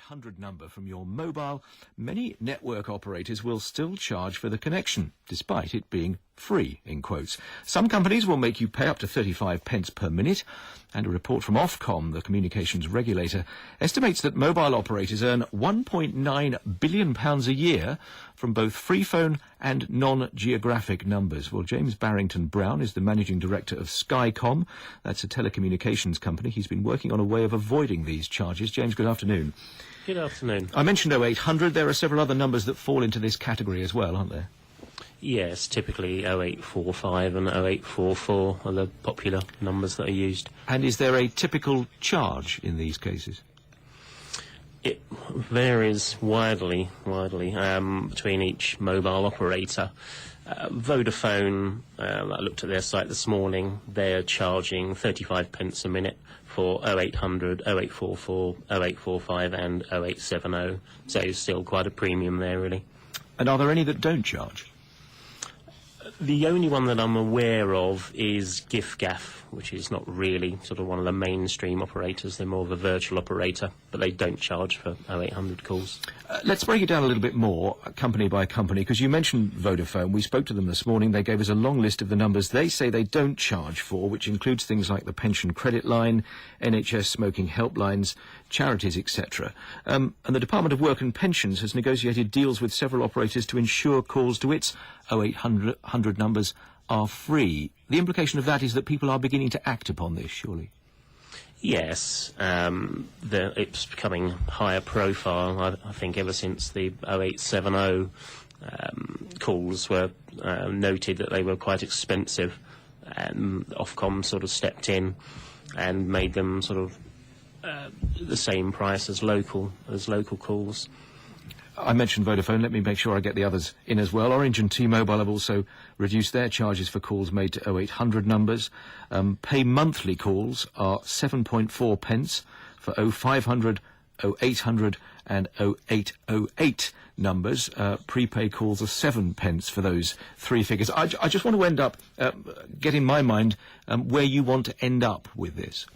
0800 number from your mobile, many network operators will still charge for the connection, despite it being free, in quotes. Some companies will make you pay up to 35 pence per minute, and a report from Ofcom, the communications regulator, estimates that mobile operators earn £1.9 billion a year from both free phone and non-geographic numbers. Well, James Barrington-Brown is the managing director of Skycom. That's a telecommunications company. He's been working on a way of avoiding these charges. James, good afternoon. Good afternoon. I mentioned 0800. There are several other numbers that fall into this category as well, aren't there? Yes, typically 0845 and 0844 are the popular numbers that are used. And is there a typical charge in these cases? It varies widely between each mobile operator. Vodafone, I looked at their site this morning, they're charging 35 pence a minute for 0800, 0844, 0845 and 0870. So still quite a premium there, really. And are there any that don't charge? The only one that I'm aware of is GIFGAF, which is not really sort of one of the mainstream operators. They're more of a virtual operator, but they don't charge for 0800 calls. Let's break it down a little bit more, company by company, because you mentioned Vodafone. We spoke to them this morning. They gave us a long list of the numbers they say they don't charge for, which includes things like the pension credit line, NHS smoking helplines, charities, etc. And the Department of Work and Pensions has negotiated deals with several operators to ensure calls to its 0800 numbers are free. The implication of that is that people are beginning to act upon this, surely? Yes, it's becoming higher profile, I think, ever since the 0870 calls were noted that they were quite expensive, and Ofcom sort of stepped in and made them sort of the same price as local calls. I mentioned Vodafone. Let me make sure I get the others in as well. Orange and T-Mobile have also reduced their charges for calls made to 0800 numbers. Pay monthly calls are 7.4 pence for 0500, 0800 and 0808 numbers. Prepay calls are 7 pence for those three figures. I just want to end up, get in my mind where you want to end up with this.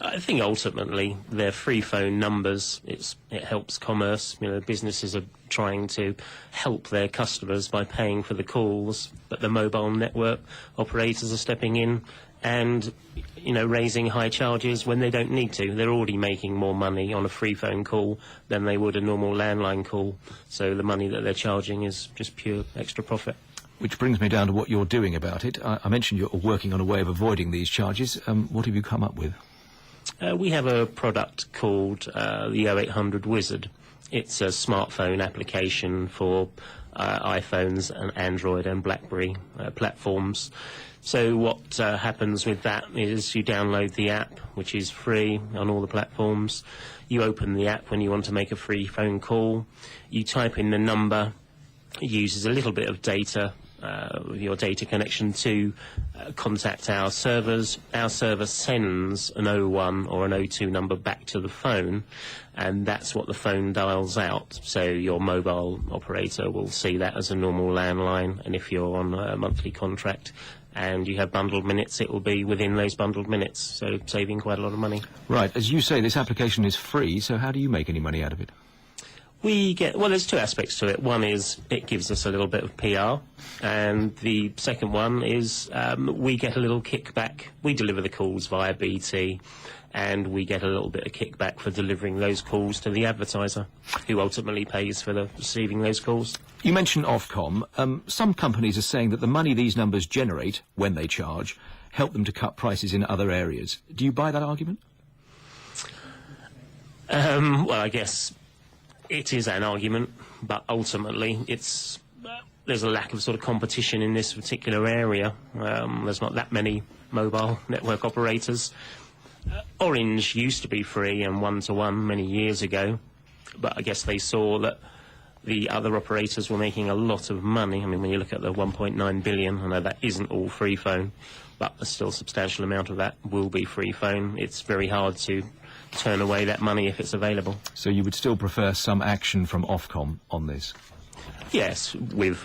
I think ultimately they're free phone numbers. It helps commerce. You know, businesses are trying to help their customers by paying for the calls, but the mobile network operators are stepping in and, you know, raising high charges when they don't need to. They're already making more money on a free phone call than they would a normal landline call. So the money that they're charging is just pure extra profit. Which brings me down to what you're doing about it. I mentioned you're working on a way of avoiding these charges. What have you come up with? We have a product called the 0800 Wizard. It's a smartphone application for iPhones and Android and BlackBerry platforms. So what happens with that is you download the app, which is free on all the platforms. You open the app when you want to make a free phone call. You type in the number. It uses a little bit of data, your data connection to contact our servers. Our server sends an 01 or an 02 number back to the phone, and that's what the phone dials out. So your mobile operator will see that as a normal landline, and if you're on a monthly contract and you have bundled minutes, it will be within those bundled minutes, so saving quite a lot of money. Right. As you say, this application is free, so how do you make any money out of it? There's two aspects to it. One is it gives us a little bit of PR, and the second one is we get a little kickback. We deliver the calls via BT, and we get a little bit of kickback for delivering those calls to the advertiser, who ultimately pays for receiving those calls. You mentioned Ofcom. Some companies are saying that the money these numbers generate, when they charge, help them to cut prices in other areas. Do you buy that argument? Well, I guess it is an argument, but ultimately there's a lack of sort of competition in this particular area. There's not that many mobile network operators. Orange used to be free and one-to-one many years ago, but I guess they saw that the other operators were making a lot of money. I mean, when you look at the 1.9 billion, I know that isn't all free phone, but a still substantial amount of that will be free phone. It's very hard to turn away that money if it's available. So you would still prefer some action from Ofcom on this? Yes, with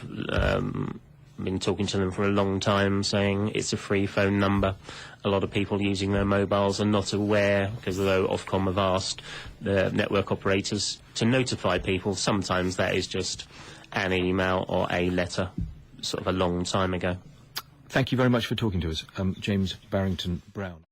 been talking to them for a long time, saying it's a free phone number. A lot of people using their mobiles are not aware, because although Ofcom have asked the network operators to notify people, sometimes that is just an email or a letter, sort of a long time ago. Thank you very much for talking to us, James Barrington Brown.